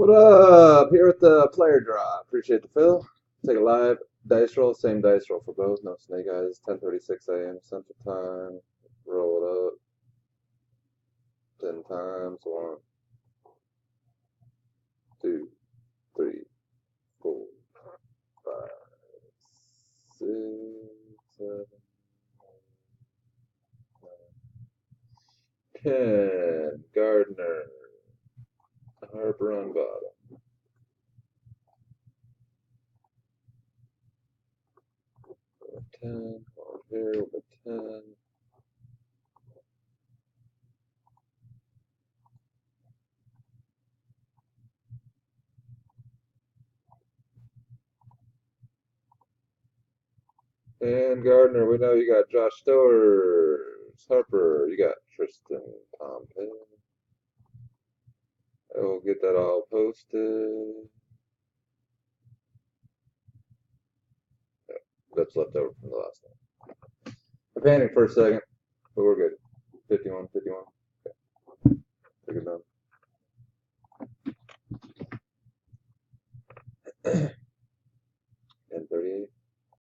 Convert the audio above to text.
What up? Here with the player draw. Appreciate the fill. Take a live dice roll. Same dice roll for both. No snake eyes. 10:36 a.m. Central Time. Roll it up. 10 times. 1, 2, 3, 4, 5, 6, 7, 10. Gardner. Harper on bottom. We'll 10. Over here. We'll put 10. And Gardner, we know you got Josh Stowers. Harper, you got Tristan Thompson. I will get that all posted. That's left over from the last one. I panicked for a second, but we're good. 51, 51. Okay. Take it down.